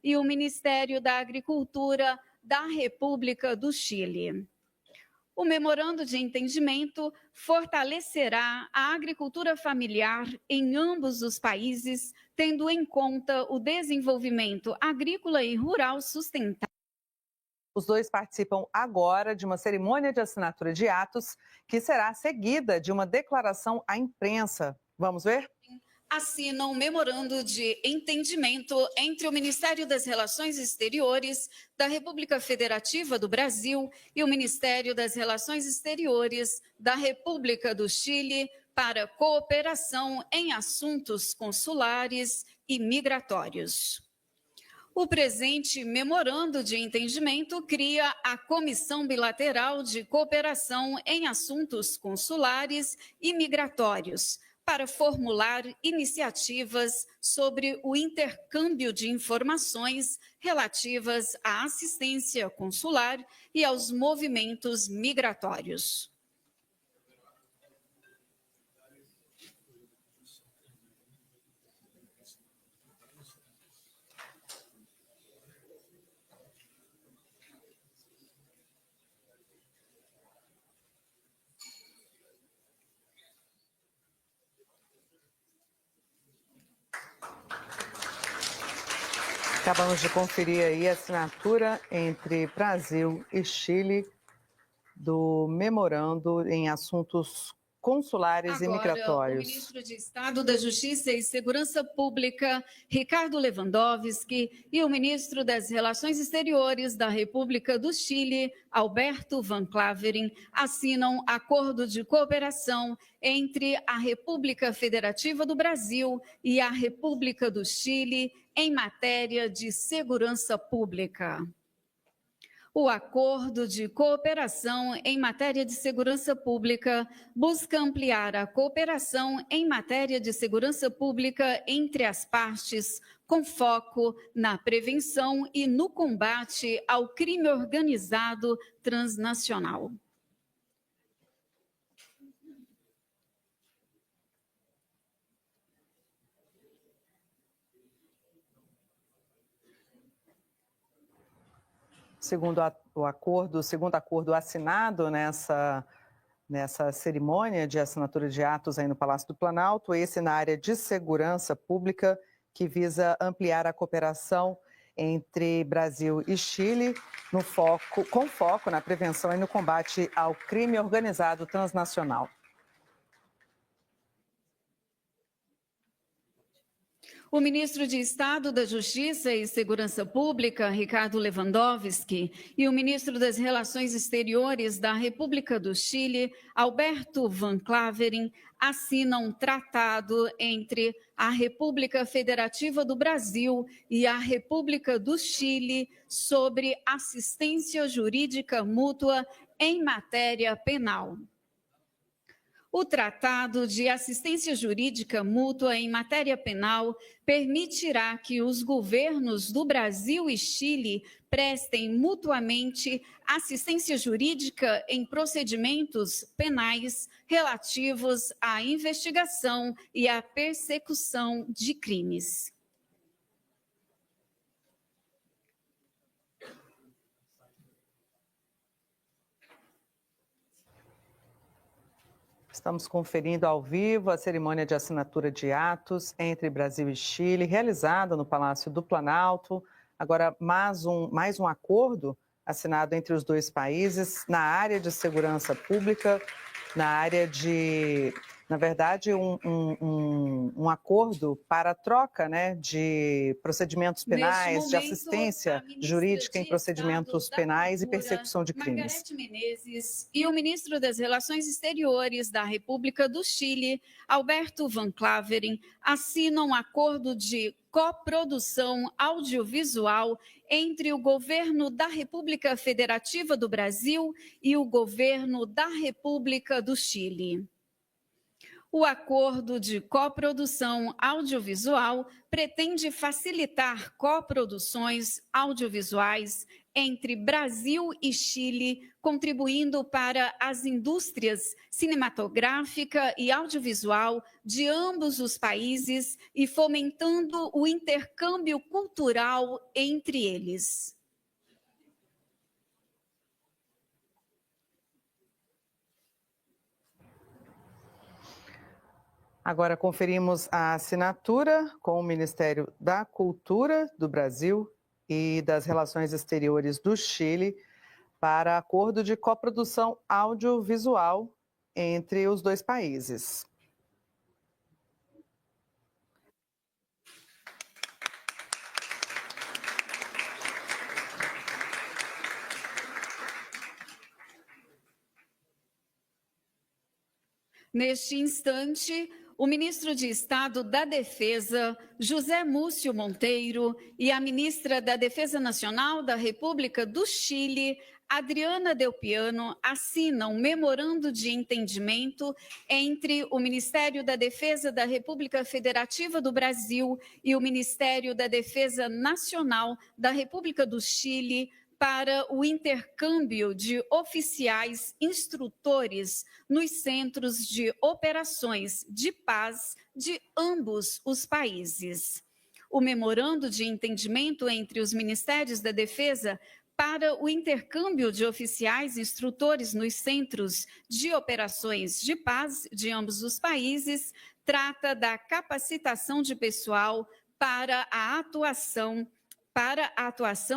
e o Ministério da Agricultura da República do Chile. O memorando de entendimento fortalecerá a agricultura familiar em ambos os países, tendo em conta o desenvolvimento agrícola e rural sustentável. Os dois participam agora de uma cerimônia de assinatura de atos, que será seguida de uma declaração à imprensa. Vamos ver? Assinam um memorando de entendimento entre o Ministério das Relações Exteriores da República Federativa do Brasil e o Ministério das Relações Exteriores da República do Chile para cooperação em assuntos consulares e migratórios. O presente memorando de entendimento cria a Comissão Bilateral de Cooperação em Assuntos Consulares e Migratórios, para formular iniciativas sobre o intercâmbio de informações relativas à assistência consular e aos movimentos migratórios. Acabamos de conferir aí a assinatura entre Brasil e Chile do memorando em assuntos consulares e migratórios. O ministro de Estado da Justiça e Segurança Pública, Ricardo Lewandowski, e o ministro das Relações Exteriores da República do Chile, Alberto Van Claveren, assinam acordo de cooperação entre a República Federativa do Brasil e a República do Chile em matéria de segurança pública. O acordo de cooperação em matéria de segurança pública busca ampliar a cooperação em matéria de segurança pública entre as partes, com foco na prevenção e no combate ao crime organizado transnacional. Segundo o segundo acordo assinado nessa cerimônia de assinatura de atos aí no Palácio do Planalto, esse na área de segurança pública, que visa ampliar a cooperação entre Brasil e Chile, com foco na prevenção e no combate ao crime organizado transnacional. O ministro de Estado da Justiça e Segurança Pública, Ricardo Lewandowski, e o ministro das Relações Exteriores da República do Chile, Alberto Van Claveren, assinam um tratado entre a República Federativa do Brasil e a República do Chile sobre assistência jurídica mútua em matéria penal. O Tratado de Assistência Jurídica Mútua em Matéria Penal permitirá que os governos do Brasil e Chile prestem mutuamente assistência jurídica em procedimentos penais relativos à investigação e à persecução de crimes. Estamos conferindo ao vivo a cerimônia de assinatura de atos entre Brasil e Chile, realizada no Palácio do Planalto. Agora, mais um acordo assinado entre os dois países na área de segurança pública, na área de, na verdade, um acordo para a troca, né, de procedimentos penais, de assistência jurídica em procedimentos penais e persecução de crimes. Margarete Menezes e o ministro das Relações Exteriores da República do Chile, Alberto Van Claveren, assinam um acordo de coprodução audiovisual entre o governo da República Federativa do Brasil e o governo da República do Chile. O acordo de coprodução audiovisual pretende facilitar coproduções audiovisuais entre Brasil e Chile, contribuindo para as indústrias cinematográfica e audiovisual de ambos os países e fomentando o intercâmbio cultural entre eles. Agora conferimos a assinatura com o Ministério da Cultura do Brasil e das Relações Exteriores do Chile para acordo de coprodução audiovisual entre os dois países. Neste instante, o ministro de Estado da Defesa, José Múcio Monteiro, e a ministra da Defesa Nacional da República do Chile, Adriana Del Piano, assinam memorando de entendimento entre o Ministério da Defesa da República Federativa do Brasil e o Ministério da Defesa Nacional da República do Chile para o intercâmbio de oficiais instrutores nos centros de operações de paz de ambos os países. O memorando de entendimento entre os Ministérios da Defesa para o intercâmbio de oficiais instrutores nos centros de operações de paz de ambos os países trata da capacitação de pessoal para a atuação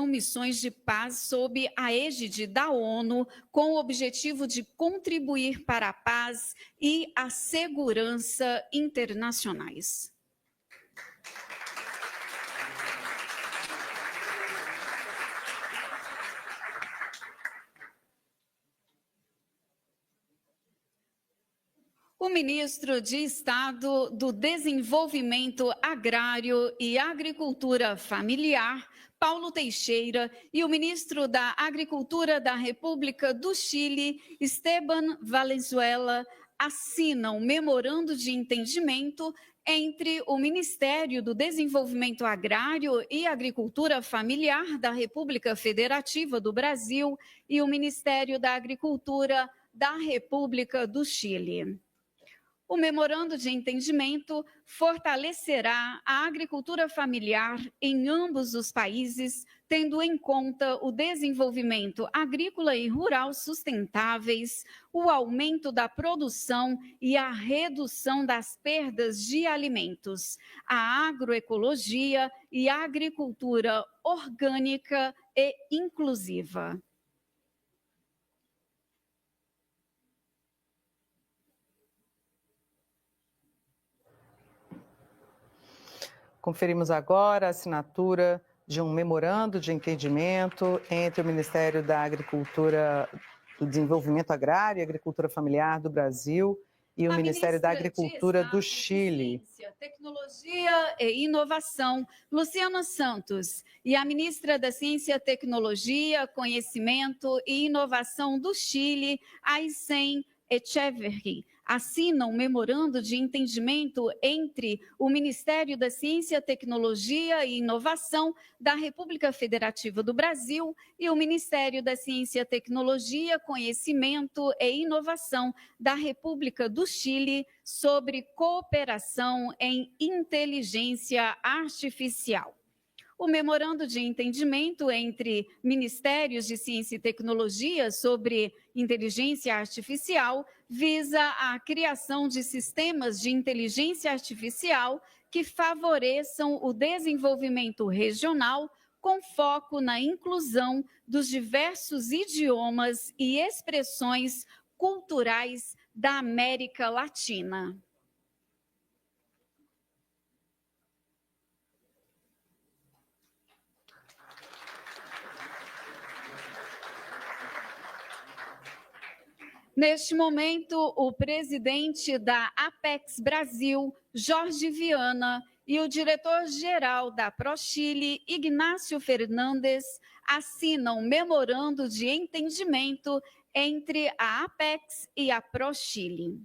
missões de paz sob a égide da ONU, com o objetivo de contribuir para a paz e a segurança internacionais. O ministro de Estado do Desenvolvimento Agrário e Agricultura Familiar, Paulo Teixeira, e o ministro da Agricultura da República do Chile, Esteban Valenzuela, assinam memorando de entendimento entre o Ministério do Desenvolvimento Agrário e Agricultura Familiar da República Federativa do Brasil e o Ministério da Agricultura da República do Chile. O memorando de entendimento fortalecerá a agricultura familiar em ambos os países, tendo em conta o desenvolvimento agrícola e rural sustentáveis, o aumento da produção e a redução das perdas de alimentos, a agroecologia e a agricultura orgânica e inclusiva. Conferimos agora a assinatura de um memorando de entendimento entre o Ministério da Agricultura, do Desenvolvimento Agrário e Agricultura Familiar do Brasil e o Ministério da Agricultura do Chile. Ciência, Tecnologia e Inovação, Luciana Santos, e a ministra da Ciência, Tecnologia, Conhecimento e Inovação do Chile, Aysen Echeverri, assinam um memorando de entendimento entre o Ministério da Ciência, Tecnologia e Inovação da República Federativa do Brasil e o Ministério da Ciência, Tecnologia, Conhecimento e Inovação da República do Chile sobre cooperação em inteligência artificial. O memorando de entendimento entre Ministérios de Ciência e Tecnologia sobre inteligência artificial visa a criação de sistemas de inteligência artificial que favoreçam o desenvolvimento regional com foco na inclusão dos diversos idiomas e expressões culturais da América Latina. Neste momento, o presidente da Apex Brasil, Jorge Viana, e o diretor-geral da ProChile, Ignácio Fernandes, assinam memorando de entendimento entre a Apex e a ProChile.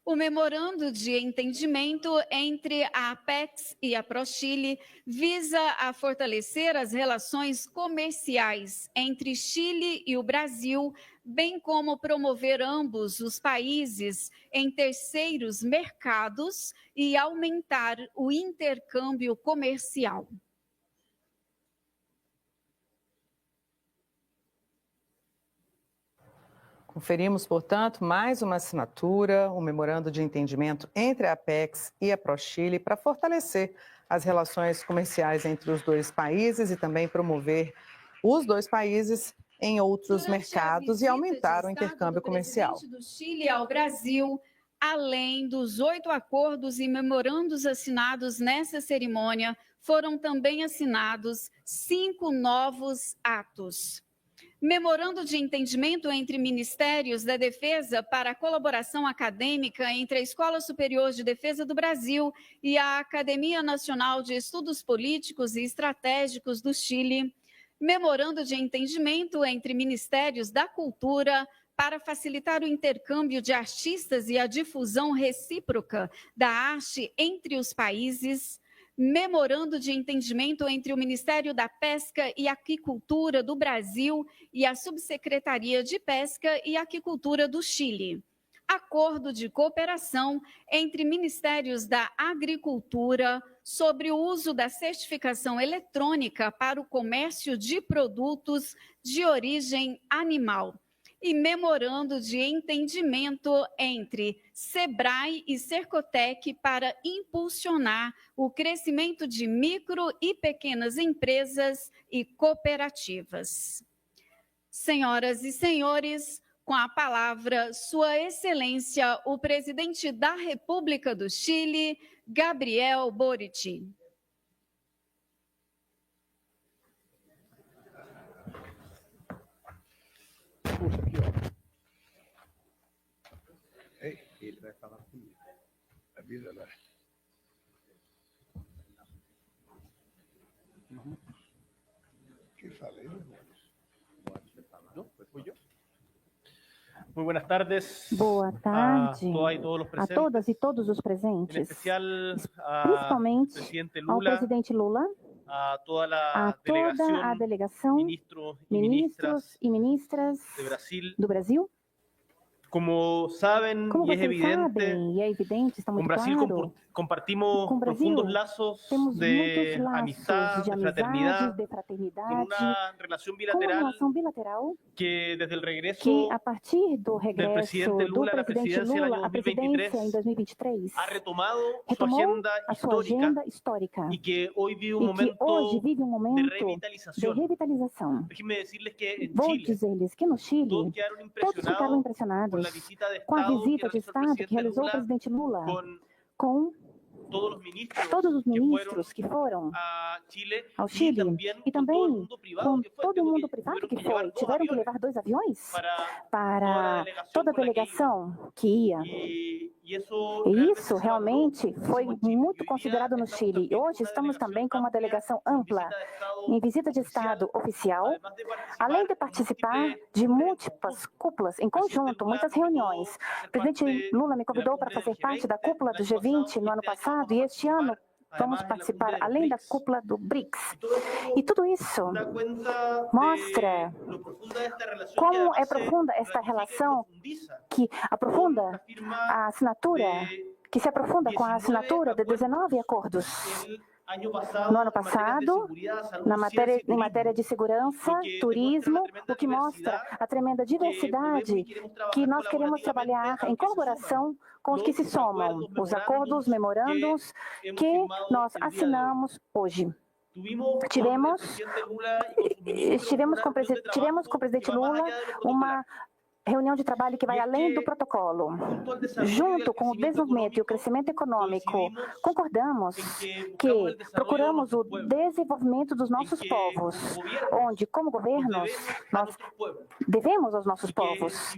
O memorando de entendimento entre a Apex e a ProChile visa a fortalecer as relações comerciais entre Chile e o Brasil, bem como promover ambos os países em terceiros mercados e aumentar o intercâmbio comercial. Conferimos, portanto, mais uma assinatura, um memorando de entendimento entre a Apex e a ProChile para fortalecer as relações comerciais entre os dois países e também promover os dois países em outros mercados e aumentar o intercâmbio comercial. O presidente do Chile ao Brasil, além dos 8 acordos e memorandos assinados nessa cerimônia, foram também assinados 5 novos atos. Memorando de entendimento entre Ministérios da Defesa para a colaboração acadêmica entre a Escola Superior de Defesa do Brasil e a Academia Nacional de Estudos Políticos e Estratégicos do Chile. Memorando de entendimento entre Ministérios da Cultura para facilitar o intercâmbio de artistas e a difusão recíproca da arte entre os países. Memorando de entendimento entre o Ministério da Pesca e Aquicultura do Brasil e a Subsecretaria de Pesca e Aquicultura do Chile. Acordo de cooperação entre Ministérios da Agricultura sobre o uso da certificação eletrônica para o comércio de produtos de origem animal. E memorando de entendimento entre SEBRAE e Cercotec para impulsionar o crescimento de micro e pequenas empresas e cooperativas. Senhoras e senhores, com a palavra, Sua Excelência, o presidente da República do Chile, Gabriel Boric. Puxa aqui, ó. Ei, ele vai falar comigo. Avisa lá. ¿Qué fala aí? Muy buenas tardes. Boa tarde a todas e todos os presentes, principalmente ao presidente Lula, a toda a delegação, ministros e ministras do Brasil. Como sabem, Como e é vocês evidente, sabem, e é evidente, está com muito o Brasil claro, compartimos com o Brasil profundos lazos temos de muitos laços amistad, de de amizade, de com fraternidade, uma relação com uma bilateral relação bilateral que desde o regresso que, a partir do regresso presidente do Lula à presidente presidência Lula à presidência em 2023, ha retomado sua retomou agenda a sua histórica agenda histórica e que hoje vive e um que hoje momento vive um de momento de revitalização. revitalização. Déjenme decirles que em Vou Chile dizer-lhes que no Chile todos ficaram ficaram impressionados impressionados com a visita de Estado que realizou o presidente Lula com todos os ministros que foram ao Chile e também com todo o mundo privado que foi. Tiveram que levar 2 aviões para toda a delegação que ia. E isso realmente foi muito considerado no Chile. E hoje estamos também com uma delegação ampla em visita de Estado oficial, além de participar de múltiplas cúpulas em conjunto, muitas reuniões. O presidente Lula me convidou para fazer parte da cúpula do G20 no ano passado e este ano vamos participar além da cúpula do BRICS. E tudo isso mostra como é profunda esta relação que aprofunda a assinatura, que se aprofunda com a assinatura de 19 acordos. No ano passado, em matéria de segurança, turismo, o que mostra a tremenda diversidade que nós queremos trabalhar em colaboração com os que se somam, os acordos, memorandos que nós assinamos hoje. Tivemos com o presidente Lula uma reunião de trabalho que vai além do protocolo. Junto com o desenvolvimento e o crescimento econômico, concordamos que procuramos o desenvolvimento dos nossos povos, onde, como governos, nós devemos aos nossos povos.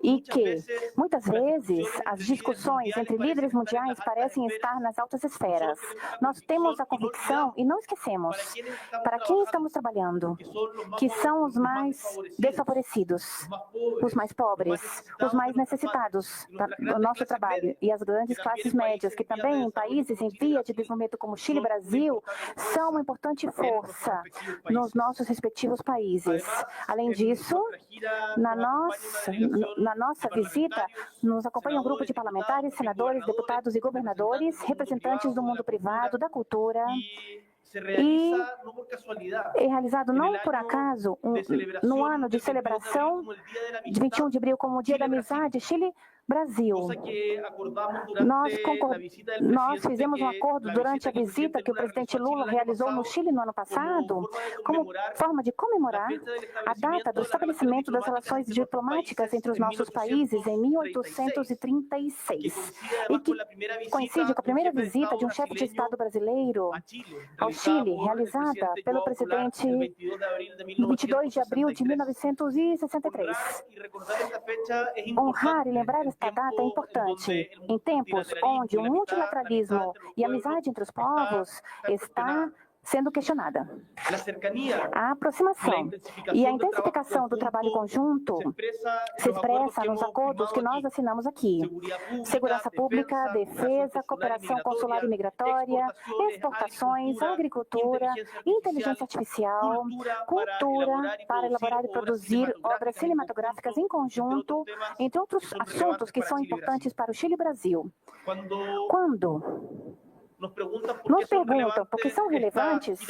E que, muitas vezes, as discussões entre líderes mundiais parecem estar nas altas esferas. Nós temos a convicção, e não esquecemos, para quem estamos trabalhando, que são os mais desfavorecidos, os mais mais pobres, os mais necessitados do nosso trabalho e as grandes classes médias, que também em países em via de desenvolvimento como Chile e Brasil, são uma importante força nos nossos respectivos países. Além disso, na nossa visita, nos acompanha um grupo de parlamentares, senadores, deputados e governadores, representantes do mundo privado, da cultura, e é realizado não por acaso no ano de celebração de 21 de abril como o Dia da Amizade Chile-Brasil. Nós fizemos um acordo durante a visita que o presidente Lula realizou no Chile no ano passado, como forma de comemorar a data do estabelecimento das relações diplomáticas entre os nossos países em 1836, e que coincide com a primeira visita de um chefe de Estado brasileiro ao Chile, realizada pelo presidente em 22 de abril de 1963. Honrar e lembrar esta data é importante em tempos onde o multilateralismo e a amizade entre os povos está sendo questionada. A aproximação e a intensificação do trabalho conjunto se expressa nos acordos que nós assinamos aqui: segurança pública, defesa, cooperação consular e migratória, exportações, agricultura, inteligência artificial, cultura, para elaborar e produzir obras cinematográficas em conjunto, entre outros assuntos que são importantes para o Chile e Brasil. Quando nos perguntam por que são relevantes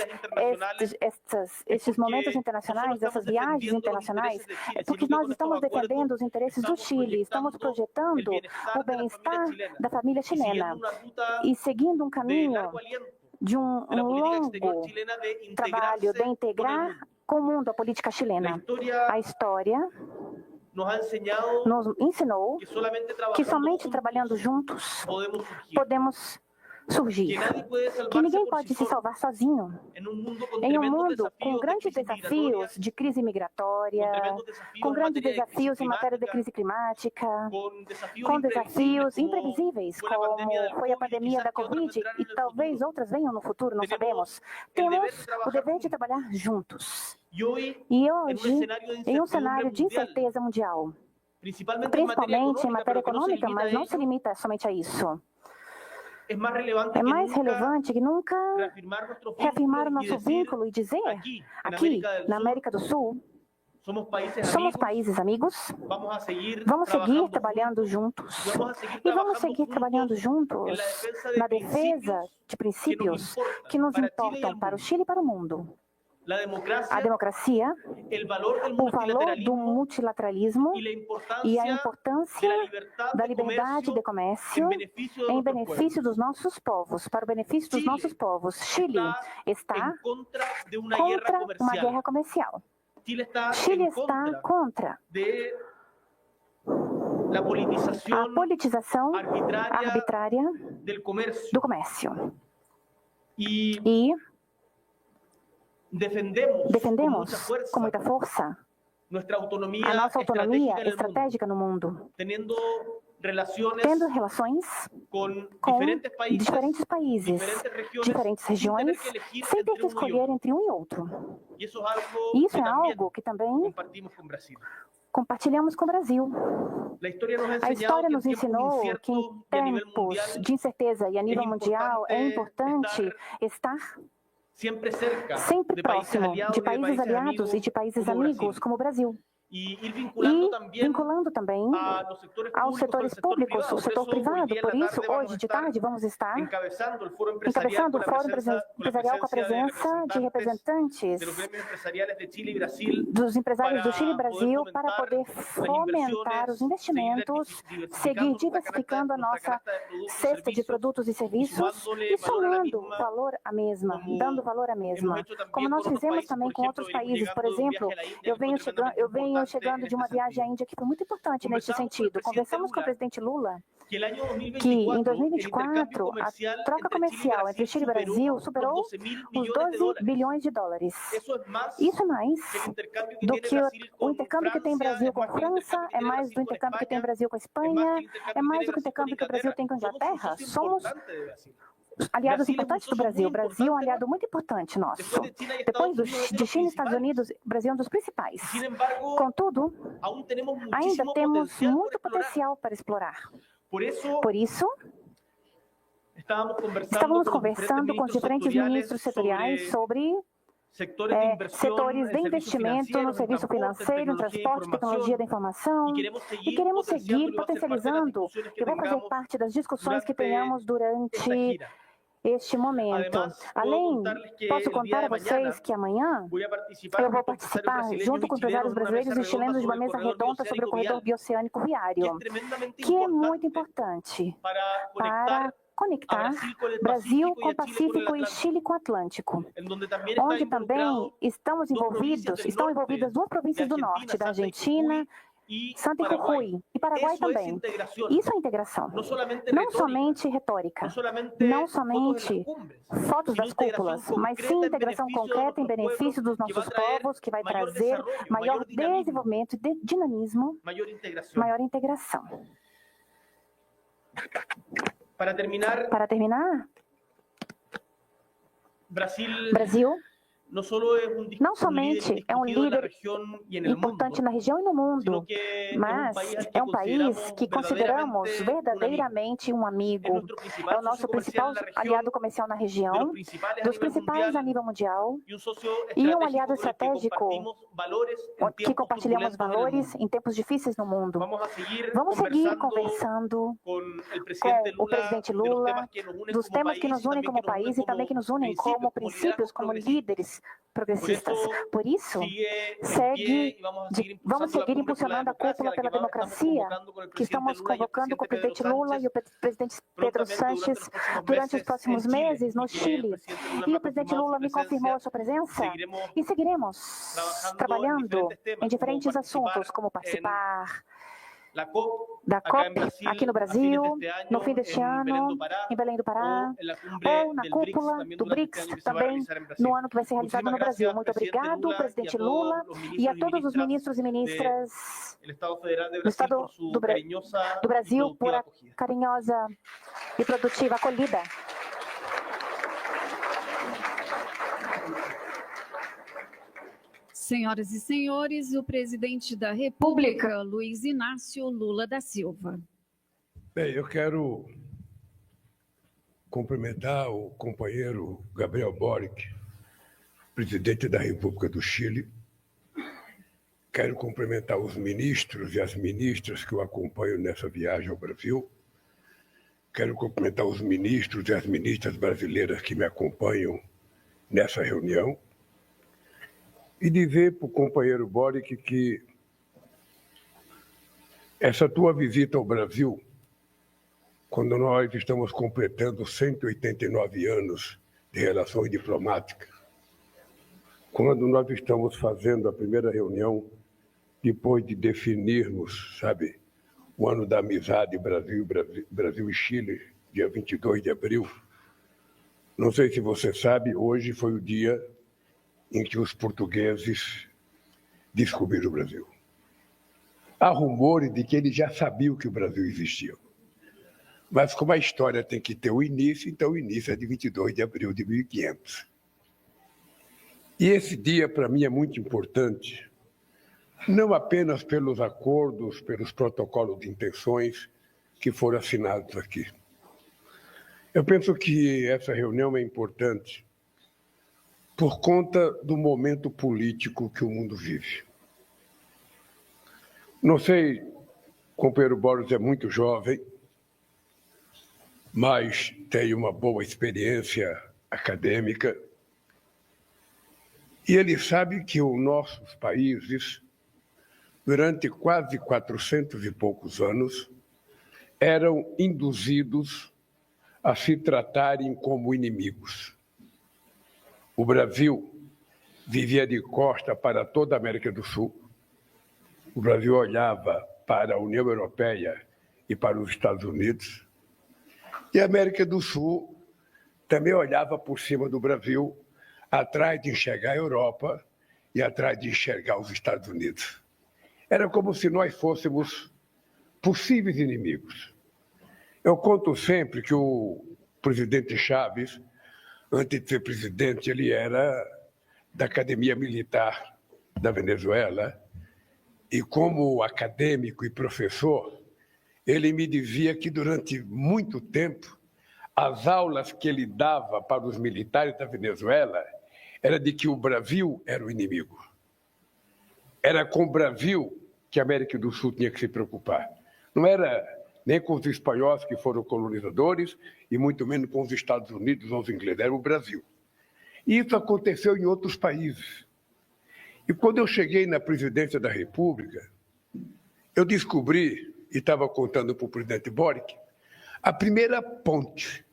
estes momentos internacionais, essas viagens internacionais, porque nós estamos defendendo os interesses do Chile, estamos projetando o bem-estar da família chilena e seguindo um caminho de um longo trabalho de integrar com o mundo a política chilena. A história nos ensinou que somente trabalhando juntos podemos surgir, que ninguém pode se salvar sozinho. Em um mundo com grandes desafios de crise migratória, com grandes desafios em matéria de crise climática, com desafios imprevisíveis, como foi a pandemia da Covid, e talvez outras venham no futuro, não sabemos, temos o dever de trabalhar juntos. E hoje, em um cenário de incerteza mundial, principalmente em matéria econômica, mas não se limita somente a isso, é mais relevante que nunca reafirmar o nosso vínculo e dizer, aqui, na América do Sul, somos países amigos, vamos seguir trabalhando juntos, e vamos seguir trabalhando juntos na defesa de princípios que nos importam para o Chile e para o mundo. A democracia, o valor do multilateralismo e a importância da liberdade de comércio em benefício dos nossos povos, para o benefício dos nossos povos. Chile está contra uma guerra comercial. Chile está contra a politização arbitrária do comércio. E defendemos com muita força a nossa autonomia estratégica no mundo, tendo relações com diferentes países, diferentes regiões, sem ter que escolher entre um e outro. E isso é algo que também compartilhamos com o Brasil. A história nos ensinou que em tempos de incerteza e a nível mundial é importante estar sempre próximo de países aliados e de países amigos, como o Brasil. E vinculando também aos setores públicos, o setor privado. Por isso, hoje de tarde, vamos estar encabeçando o Fórum Empresarial com a presença de representantes dos empresários do Chile e Brasil para poder fomentar os investimentos, seguir diversificando a nossa cesta de produtos e serviços e somando valor à mesma, dando valor à mesma. Como nós fizemos também com outros países. Por exemplo, eu venho chegando de uma viagem à Índia que foi muito importante neste sentido. Conversamos com o presidente Lula que em 2024 a troca comercial entre Chile e Brasil superou os 12 bilhões de dólares. Isso é mais do que o intercâmbio que tem o Brasil com a França, é mais do intercâmbio que tem o Brasil com a Espanha, é mais do que o intercâmbio que o Brasil tem com a Inglaterra. Somos aliados importantes do Brasil. O Brasil é um aliado muito importante nosso. Depois de China e Estados Unidos, o Brasil é um dos principais. Contudo, ainda temos muito potencial para explorar. Por isso, estávamos conversando com os diferentes ministros setoriais sobre setores de investimento no serviço financeiro, no transporte, tecnologia da informação, e queremos seguir potencializando e vamos fazer parte das discussões que tenhamos durante este momento. Além, posso contar a vocês que amanhã eu vou participar, junto com empresários brasileiros e chilenos, de uma mesa redonda sobre o corredor bioceânico viário, que é muito importante para conectar Brasil com o Pacífico e Chile com o Atlântico, onde também estão envolvidas duas províncias do norte, da Argentina, Santa Jujuy e Paraguai também. Isso é integração. Não somente retórica, não somente fotos das cúpulas, mas sim integração concreta em benefício dos nossos povos, que vai trazer maior desenvolvimento e dinamismo, maior integração. Para terminar, Brasil não somente é um líder importante na região e no mundo, mas é um país que consideramos verdadeiramente um amigo. É o nosso principal aliado comercial na região, dos principais a nível mundial, e um aliado estratégico que compartilhamos valores em tempos difíceis no mundo. Vamos seguir conversando com o presidente Lula dos temas que nos unem como país e também que nos unem como princípios, como líderes progressistas. Por isso, vamos seguir impulsionando a cúpula pela democracia, que estamos convocando com o presidente Lula e o presidente Pedro Sánchez durante os próximos meses no Chile. E o presidente Lula me confirmou a sua presença e seguiremos trabalhando em diferentes assuntos, como participar da COP aqui no Brasil, no fim deste ano, em Belém do Pará, ou na cúpula do BRICS, também no ano que vai ser realizado no Brasil. Muito obrigado, presidente Lula, e a todos os ministros e ministras do Estado do Brasil por a carinhosa e produtiva acolhida. Senhoras e senhores, o presidente da República, Luiz Inácio Lula da Silva. Bem, eu quero cumprimentar o companheiro Gabriel Boric, presidente da República do Chile. Quero cumprimentar os ministros e as ministras que o acompanham nessa viagem ao Brasil. Quero cumprimentar os ministros e as ministras brasileiras que me acompanham nessa reunião. E dizer para o companheiro Boric que essa tua visita ao Brasil, quando nós estamos completando 189 anos de relações diplomáticas, quando nós estamos fazendo a primeira reunião, depois de definirmos, sabe, o ano da amizade Brasil e Chile, dia 22 de abril, não sei se você sabe, hoje foi o dia em que os portugueses descobriram o Brasil. Há rumores de que eles já sabiam que o Brasil existia. Mas como a história tem que ter o início, então o início é de 22 de abril de 1500. E esse dia, para mim, é muito importante, não apenas pelos acordos, pelos protocolos de intenções que foram assinados aqui. Eu penso que essa reunião é importante por conta do momento político que o mundo vive. Não sei, o companheiro Boris é muito jovem, mas tem uma boa experiência acadêmica, e ele sabe que os nossos países, durante quase 400 e poucos anos, eram induzidos a se tratarem como inimigos. O Brasil vivia de costa para toda a América do Sul. O Brasil olhava para a União Europeia e para os Estados Unidos. E a América do Sul também olhava por cima do Brasil, atrás de enxergar a Europa e atrás de enxergar os Estados Unidos. Era como se nós fôssemos possíveis inimigos. Eu conto sempre que o presidente Chávez, antes de ser presidente, ele era da Academia Militar da Venezuela, e como acadêmico e professor, ele me dizia que durante muito tempo as aulas que ele dava para os militares da Venezuela era de que o Brasil era o inimigo. Era com o Brasil que a América do Sul tinha que se preocupar. Não era nem com os espanhóis, que foram colonizadores, e muito menos com os Estados Unidos ou os ingleses, era o Brasil. E isso aconteceu em outros países. E quando eu cheguei na presidência da República, eu descobri, e estava contando para o presidente Boric, a primeira ponte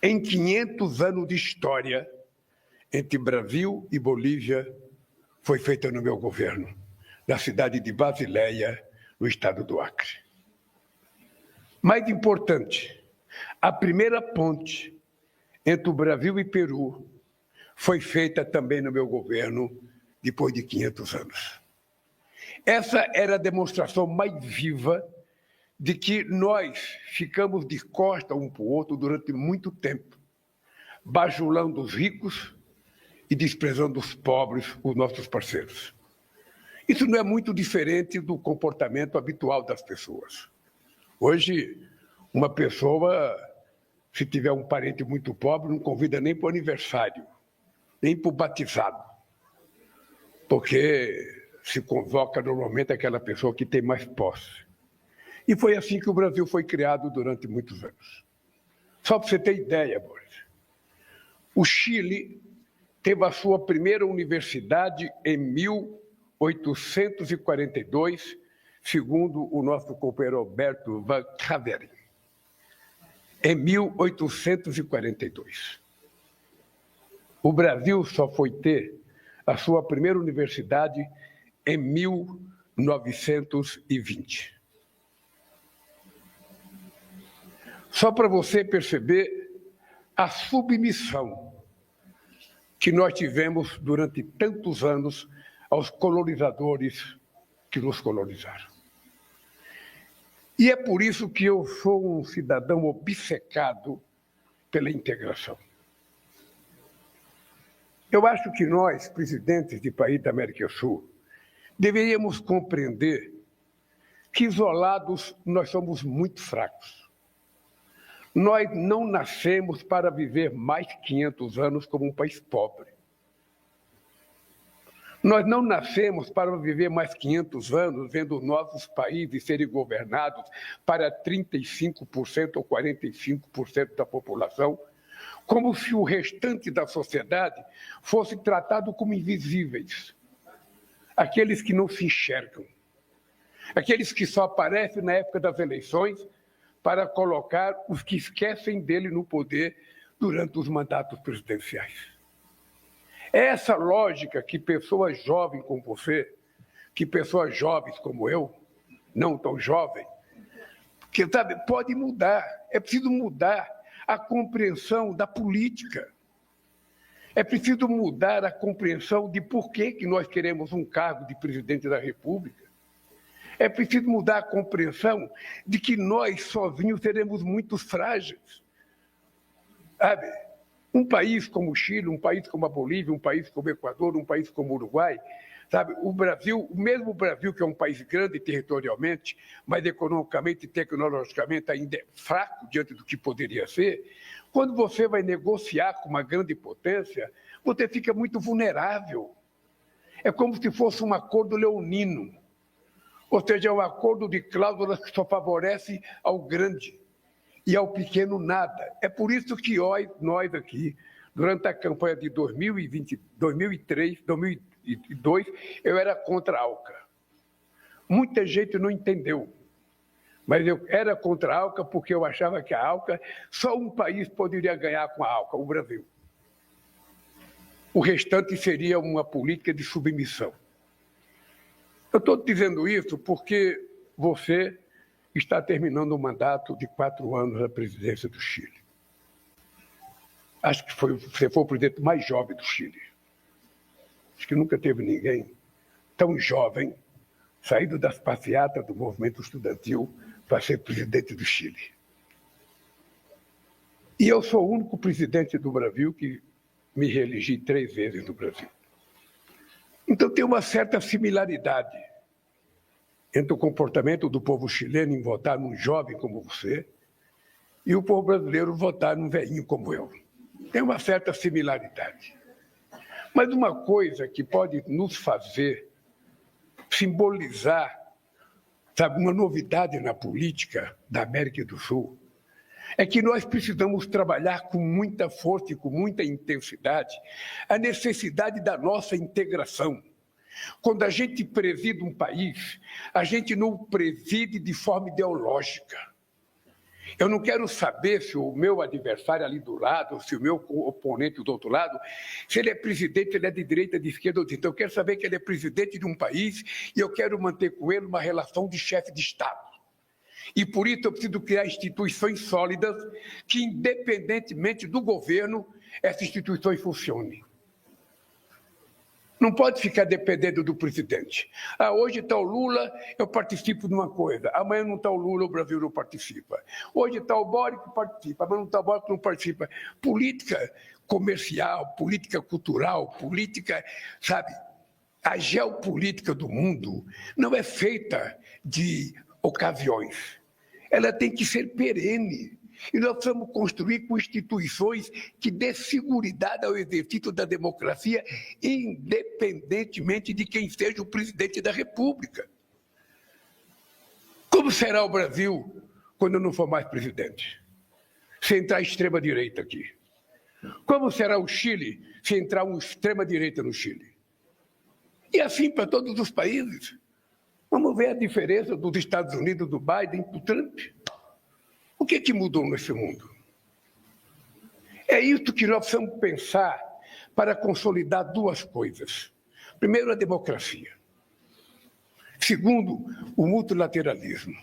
em 500 anos de história entre Brasil e Bolívia foi feita no meu governo, na cidade de Basileia, no estado do Acre. Mais importante, a primeira ponte entre o Brasil e Peru foi feita também no meu governo, depois de 500 anos. Essa era a demonstração mais viva de que nós ficamos de costa um para o outro durante muito tempo, bajulando os ricos e desprezando os pobres, os nossos parceiros. Isso não é muito diferente do comportamento habitual das pessoas. Hoje, uma pessoa, se tiver um parente muito pobre, não convida nem para o aniversário, nem para o batizado, porque se convoca normalmente aquela pessoa que tem mais posse. E foi assim que o Brasil foi criado durante muitos anos. Só para você ter ideia, Boris, o Chile teve a sua primeira universidade em 1842, segundo o nosso companheiro Alberto Van Caveri. Em 1842. O Brasil só foi ter a sua primeira universidade em 1920. Só para você perceber a submissão que nós tivemos durante tantos anos aos colonizadores que nos colonizaram. E é por isso que eu sou um cidadão obcecado pela integração. Eu acho que nós, presidentes de países da América do Sul, deveríamos compreender que isolados nós somos muito fracos. Nós não nascemos para viver mais 500 anos como um país pobre. Nós não nascemos para viver mais 500 anos vendo nossos países serem governados para 35% ou 45% da população, como se o restante da sociedade fosse tratado como invisíveis. Aqueles que não se enxergam. Aqueles que só aparecem na época das eleições para colocar os que esquecem dele no poder durante os mandatos presidenciais. É essa lógica que pessoas jovens como você, que pessoas jovens como eu, não tão jovem, que sabe, pode mudar. É preciso mudar a compreensão da política. É preciso mudar a compreensão de por que nós queremos um cargo de presidente da República. É preciso mudar a compreensão de que nós sozinhos seremos muito frágeis. Sabe? Um país como o Chile, um país como a Bolívia, um país como o Equador, um país como o Uruguai, sabe? O Brasil, o mesmo Brasil, que é um país grande territorialmente, mas economicamente e tecnologicamente ainda é fraco diante do que poderia ser, quando você vai negociar com uma grande potência, você fica muito vulnerável. É como se fosse um acordo leonino, ou seja, é um acordo de cláusulas que só favorece ao grande e ao pequeno nada. É por isso que nós aqui, durante a campanha de 2002, eu era contra a ALCA. Muita gente não entendeu, mas eu era contra a ALCA porque eu achava que a ALCA, só um país poderia ganhar com a ALCA, o Brasil. O restante seria uma política de submissão. Eu estou dizendo isso porque você está terminando um mandato de 4 anos na presidência do Chile. Acho que você foi o presidente mais jovem do Chile. Acho que nunca teve ninguém tão jovem saído das passeatas do movimento estudantil para ser presidente do Chile. E eu sou o único presidente do Brasil que me reelegi 3 vezes no Brasil. Então tem uma certa similaridade entre o comportamento do povo chileno em votar num jovem como você e o povo brasileiro votar num velhinho como eu. Tem uma certa similaridade. Mas uma coisa que pode nos fazer simbolizar, sabe, uma novidade na política da América do Sul é que nós precisamos trabalhar com muita força e com muita intensidade a necessidade da nossa integração. Quando a gente preside um país, a gente não o preside de forma ideológica. Eu não quero saber se o meu adversário ali do lado, se o meu oponente do outro lado, se ele é presidente, ele é de direita, de esquerda ou de então. Eu quero saber que ele é presidente de um país e eu quero manter com ele uma relação de chefe de Estado. E por isso eu preciso criar instituições sólidas que, independentemente do governo, essas instituições funcionem. Não pode ficar dependendo do presidente. Hoje está o Lula, eu participo de uma coisa. Amanhã não está o Lula, o Brasil não participa. Hoje está o Boric, participa. Amanhã não está o Boric, não participa. Política comercial, política cultural, política, sabe? A geopolítica do mundo não é feita de ocasiões. Ela tem que ser perene. E nós precisamos construir com instituições que dê seguridade ao exercício da democracia, independentemente de quem seja o presidente da República. Como será o Brasil quando eu não for mais presidente? Se entrar a extrema-direita aqui. Como será o Chile se entrar uma extrema-direita no Chile? E assim para todos os países. Vamos ver a diferença dos Estados Unidos, do Biden, do Trump. O que mudou nesse mundo? É isso que nós precisamos pensar para consolidar 2 coisas. Primeiro, a democracia. Segundo, o multilateralismo.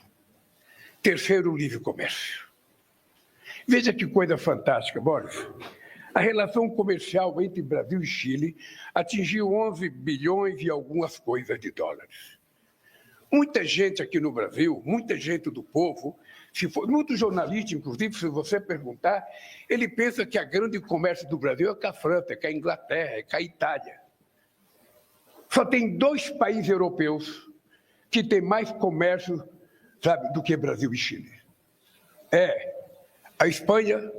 Terceiro, o livre comércio. Veja que coisa fantástica, Boris. A relação comercial entre Brasil e Chile atingiu 11 bilhões e algumas coisas de dólares. Muita gente aqui no Brasil, muita gente do povo, muito jornalista, inclusive, se você perguntar, ele pensa que a grande comércio do Brasil é com a França, é com a Inglaterra, é com a Itália. Só tem 2 países europeus que têm mais comércio, sabe, do que Brasil e Chile. É a Espanha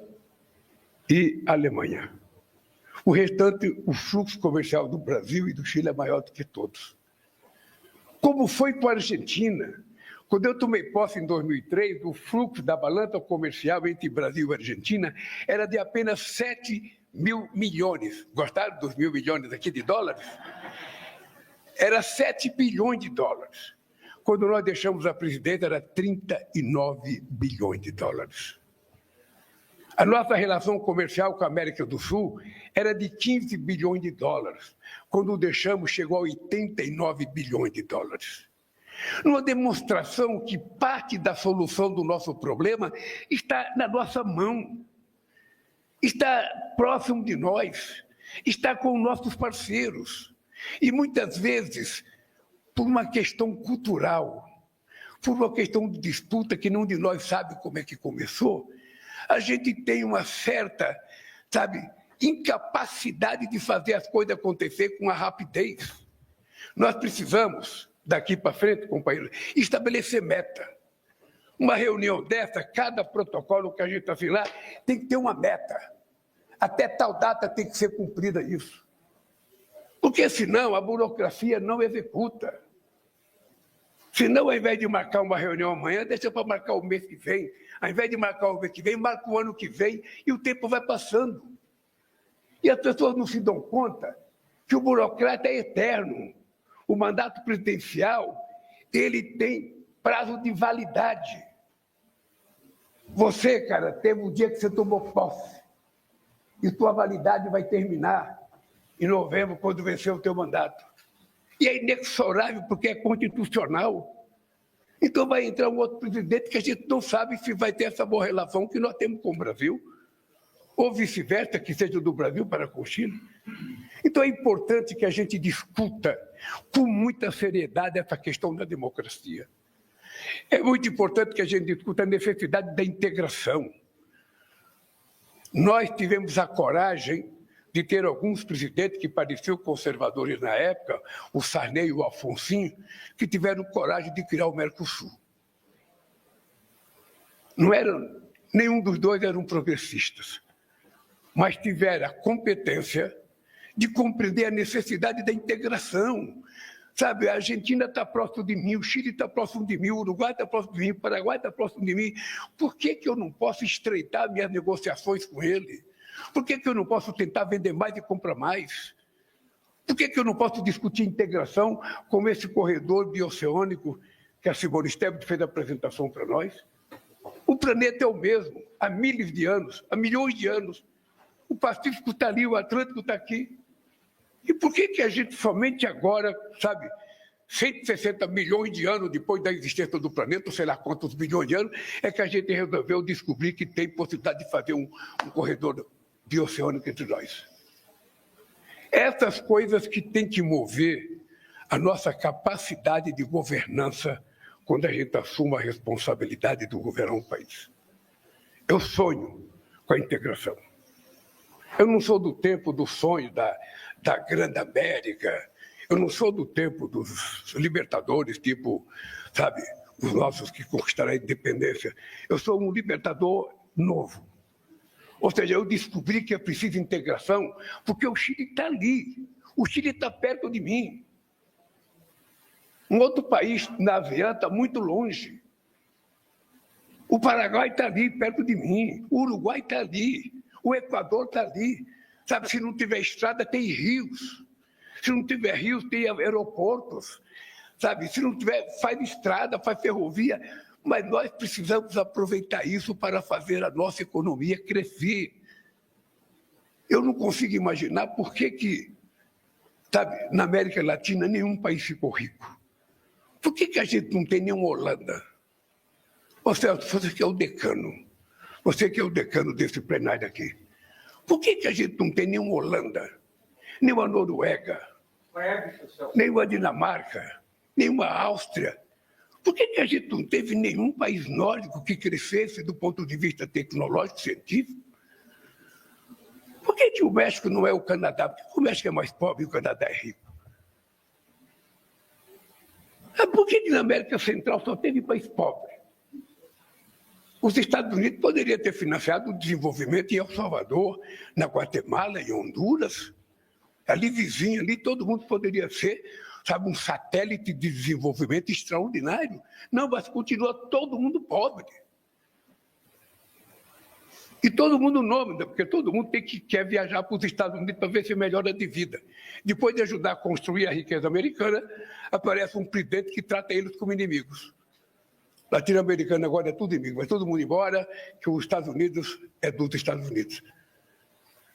e a Alemanha. O restante, o fluxo comercial do Brasil e do Chile é maior do que todos. Como foi com a Argentina? Quando eu tomei posse em 2003, o fluxo da balança comercial entre Brasil e Argentina era de apenas 7 mil milhões. Gostaram dos 1.000 milhões aqui de dólares? Era 7 bilhões de dólares. Quando nós deixamos a presidência, era 39 bilhões de dólares. A nossa relação comercial com a América do Sul era de 15 bilhões de dólares. Quando o deixamos, chegou a 89 bilhões de dólares. Numa demonstração que parte da solução do nosso problema está na nossa mão, está próximo de nós, está com nossos parceiros. E muitas vezes, por uma questão cultural, por uma questão de disputa que nenhum de nós sabe como é que começou, a gente tem uma certa, sabe, incapacidade de fazer as coisas acontecer com a rapidez. Nós precisamos, daqui para frente, companheiros, estabelecer meta. Uma reunião dessa, cada protocolo que a gente assinar tem que ter uma meta. Até tal data tem que ser cumprida isso. Porque senão a burocracia não executa. Senão, ao invés de marcar uma reunião amanhã, deixa para marcar o mês que vem. Ao invés de marcar o mês que vem, marca o ano que vem e o tempo vai passando. E as pessoas não se dão conta que o burocrata é eterno. O mandato presidencial, ele tem prazo de validade. Você, cara, teve um dia que você tomou posse. E sua validade vai terminar em novembro, quando vencer o teu mandato. E é inexorável, porque é constitucional. Então vai entrar um outro presidente que a gente não sabe se vai ter essa boa relação que nós temos com o Brasil, ou vice-versa, que seja do Brasil para com o Chile. Então é importante que a gente discuta com muita seriedade essa questão da democracia. É muito importante que a gente discuta a necessidade da integração. Nós tivemos a coragem de ter alguns presidentes que pareciam conservadores na época, o Sarney e o Alfonsinho, que tiveram coragem de criar o Mercosul. Nenhum dos dois eram progressistas, mas tiveram a competência de compreender a necessidade da integração. Sabe, a Argentina está próximo de mim, o Chile está próximo de mim, o Uruguai está próximo de mim, o Paraguai está próximo de mim. Por que eu não posso estreitar minhas negociações com ele? Por que eu não posso tentar vender mais e comprar mais? Por que eu não posso discutir integração como esse corredor bioceânico que a Simone Tebet fez a apresentação para nós? O planeta é o mesmo, há milhares de anos, há milhões de anos. O Pacífico está ali, o Atlântico está aqui. E por que a gente somente agora, sabe, 160 milhões de anos depois da existência do planeta, sei lá quantos bilhões de anos, é que a gente resolveu descobrir que tem possibilidade de fazer um corredor bioceânico entre nós? Essas coisas que têm que mover a nossa capacidade de governança quando a gente assume a responsabilidade do governar um país. Eu sonho com a integração. Eu não sou do tempo do sonho da Grande América, eu não sou do tempo dos libertadores, tipo, sabe, os nossos que conquistaram a independência. Eu sou um libertador novo. Ou seja, eu descobri que é preciso integração porque o Chile está ali, o Chile está perto de mim. Um outro país na ASEAN está muito longe. O Paraguai está ali, perto de mim, o Uruguai está ali, o Equador está ali. Sabe, se não tiver estrada, tem rios. Se não tiver rios, tem aeroportos. Sabe, se não tiver, faz estrada, faz ferrovia. Mas nós precisamos aproveitar isso para fazer a nossa economia crescer. Eu não consigo imaginar por que sabe, na América Latina nenhum país ficou rico. Por que a gente não tem nenhuma Holanda? Ô Celso, você que é o decano, você que é o decano desse plenário aqui, por que a gente não tem nenhuma Holanda, nenhuma Noruega, nenhuma Dinamarca, nenhuma Áustria? Por que a gente não teve nenhum país nórdico que crescesse do ponto de vista tecnológico e científico? Por que o México não é o Canadá? Porque o México é mais pobre e o Canadá é rico. Por que na América Central só teve país pobre? Os Estados Unidos poderiam ter financiado o desenvolvimento em El Salvador, na Guatemala, em Honduras. Ali vizinho, ali todo mundo poderia ser, sabe, um satélite de desenvolvimento extraordinário. Não, mas continua todo mundo pobre. E todo mundo nômade, porque todo mundo quer viajar para os Estados Unidos para ver se melhora de vida. Depois de ajudar a construir a riqueza americana, aparece um presidente que trata eles como inimigos. Latino-americano agora é tudo inimigo, vai todo mundo embora, que os Estados Unidos é dos Estados Unidos.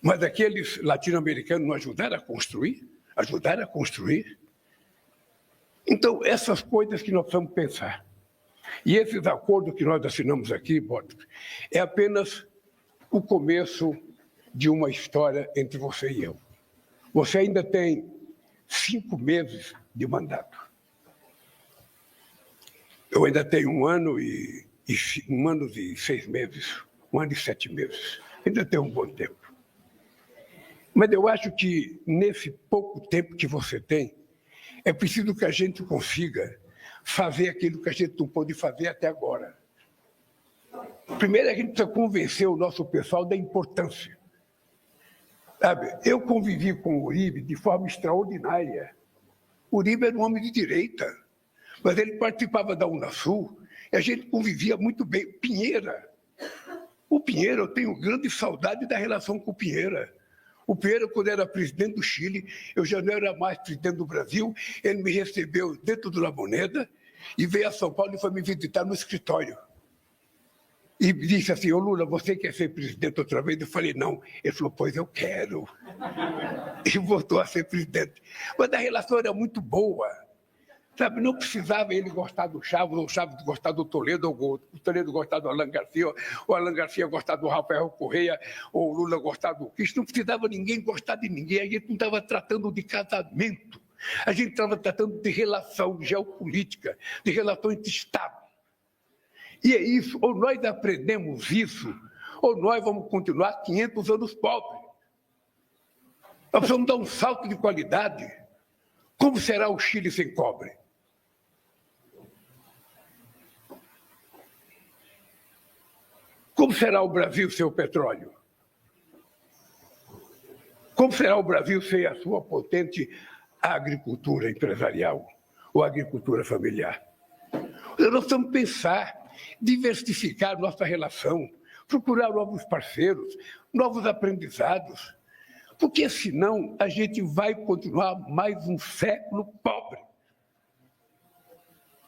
Mas aqueles latino-americanos não ajudaram a construir? Ajudaram a construir? Então, essas coisas que nós precisamos pensar. E esses acordos que nós assinamos aqui, Boto, é apenas o começo de uma história entre você e eu. Você ainda tem 5 meses de mandato. Eu ainda tenho 1 ano e 6 meses, 1 ano e 7 meses. Ainda tenho um bom tempo. Mas eu acho que nesse pouco tempo que você tem, é preciso que a gente consiga fazer aquilo que a gente não pôde fazer até agora. Primeiro, a gente precisa convencer o nosso pessoal da importância. Sabe, eu convivi com o Uribe de forma extraordinária. O Uribe era um homem de direita, mas ele participava da Unasul e a gente convivia muito bem. O Pinheira, eu tenho grande saudade da relação com o Pinheira. O Pinheira, quando era presidente do Chile, eu já não era mais presidente do Brasil, ele me recebeu dentro do La Moneda e veio a São Paulo e foi me visitar no escritório. E disse assim, ô Lula, você quer ser presidente outra vez? Eu falei, não. Ele falou, pois eu quero. E voltou a ser presidente. Mas a relação era muito boa. Sabe, não precisava ele gostar do Chaves, ou o Chaves gostar do Toledo, ou o Toledo gostar do Alan Garcia, ou o Alan Garcia gostar do Rafael Correia, ou o Lula gostar do Cristo. Não precisava ninguém gostar de ninguém. A gente não estava tratando de casamento. A gente estava tratando de relação geopolítica, de relação entre Estados. E é isso, ou nós aprendemos isso, ou nós vamos continuar 500 anos pobres. Nós precisamos dar um salto de qualidade. Como será o Chile sem cobre? Como será o Brasil sem o petróleo? Como será o Brasil sem a sua potente agricultura empresarial ou agricultura familiar? Nós temos que pensar, diversificar nossa relação, procurar novos parceiros, novos aprendizados, porque senão a gente vai continuar mais um século pobre.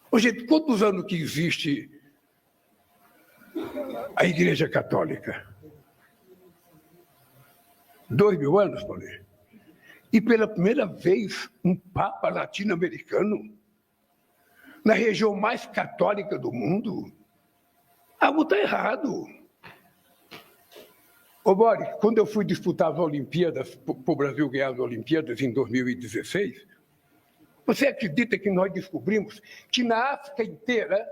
Ô, gente, quantos anos que existe a Igreja Católica? 2.000 anos, Paulinho? E pela primeira vez, um Papa latino-americano na região mais católica do mundo. Algo está errado. Ô, Boris, quando eu fui disputar as Olimpíadas, para o Brasil ganhar as Olimpíadas em 2016, você acredita que nós descobrimos que na África inteira,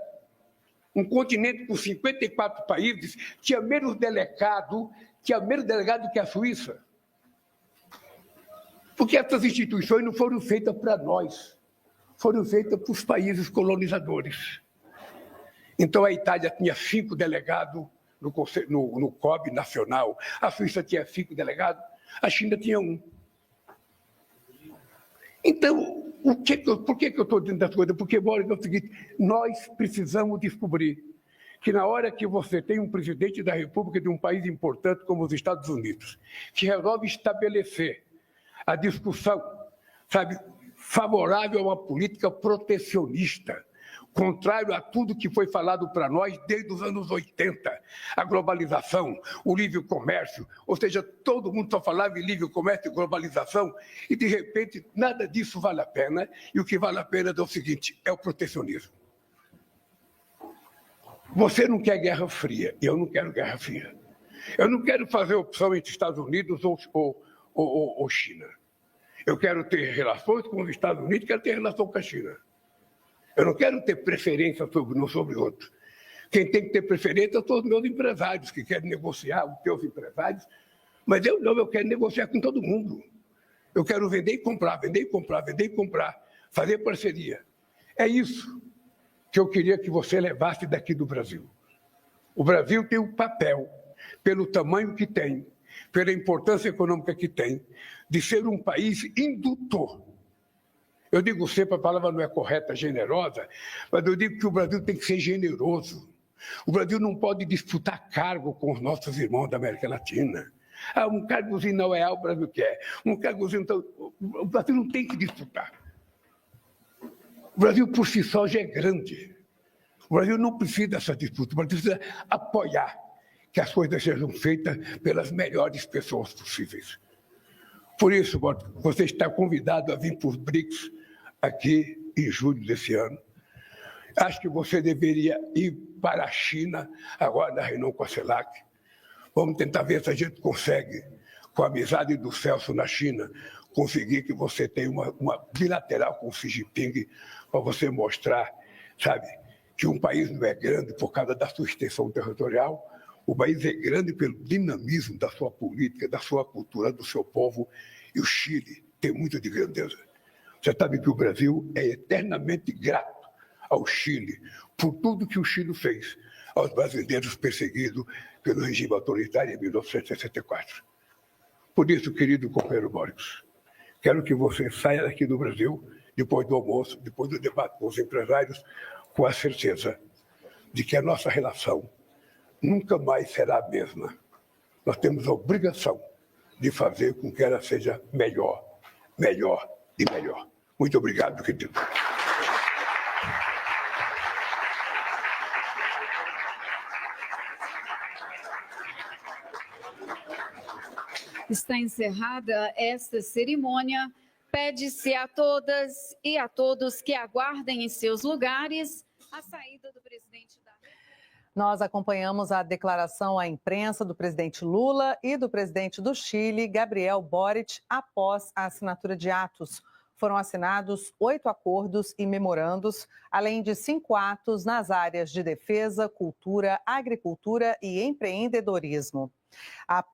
um continente com 54 países, tinha menos delegado que a Suíça? Porque essas instituições não foram feitas para nós, foram feitas para os países colonizadores. Então, a Itália tinha 5 delegados no COB nacional, a Suíça tinha 5 delegados, a China tinha 1. Então, por que eu estou dizendo das coisas? Porque, Boris, é o seguinte, nós precisamos descobrir que na hora que você tem um presidente da República de um país importante como os Estados Unidos, que resolve estabelecer a discussão, sabe, favorável a uma política protecionista, contrário a tudo que foi falado para nós desde os anos 80, a globalização, o livre comércio, ou seja, todo mundo só falava em livre comércio e globalização, e de repente nada disso vale a pena, e o que vale a pena é o seguinte, é o protecionismo. Você não quer guerra fria, eu não quero guerra fria. Eu não quero fazer opção entre Estados Unidos ou China. Eu quero ter relações com os Estados Unidos, quero ter relação com a China. Eu não quero ter preferência sobre um sobre outro. Quem tem que ter preferência são os meus empresários, que querem negociar, os teus empresários. Mas eu não, eu quero negociar com todo mundo. Eu quero vender e comprar, vender e comprar, vender e comprar, fazer parceria. É isso que eu queria que você levasse daqui do Brasil. O Brasil tem um papel, pelo tamanho que tem, pela importância econômica que tem, de ser um país indutor. Eu digo sempre, a palavra não é correta, generosa, mas eu digo que o Brasil tem que ser generoso. O Brasil não pode disputar cargo com os nossos irmãos da América Latina. Ah, um cargozinho não é o Brasil quer. Um cargozinho, então, o Brasil não tem que disputar. O Brasil por si só já é grande. O Brasil não precisa dessa disputa, o Brasil precisa apoiar que as coisas sejam feitas pelas melhores pessoas possíveis. Por isso, você está convidado a vir para os BRICS aqui em julho desse ano. Acho que você deveria ir para a China, agora na reunião com a CELAC. Vamos tentar ver se a gente consegue, com a amizade do Celso na China, conseguir que você tenha uma bilateral com o Xi Jinping, para você mostrar, sabe, que um país não é grande por causa da sua extensão territorial, o país é grande pelo dinamismo da sua política, da sua cultura, do seu povo, e o Chile tem muito de grandeza. Você sabe que o Brasil é eternamente grato ao Chile por tudo que o Chile fez aos brasileiros perseguidos pelo regime autoritário em 1964. Por isso, querido companheiro Boris, quero que você saia daqui do Brasil, depois do almoço, depois do debate com os empresários, com a certeza de que a nossa relação nunca mais será a mesma. Nós temos a obrigação de fazer com que ela seja melhor, melhor e melhor. Muito obrigado, querido. Está encerrada esta cerimônia. Pede-se a todas e a todos que aguardem em seus lugares a saída do presidente da República. Nós acompanhamos a declaração à imprensa do presidente Lula e do presidente do Chile, Gabriel Boric, após a assinatura de atos. foram assinados 8 acordos e memorandos, além de 5 atos nas áreas de defesa, cultura, agricultura e empreendedorismo. A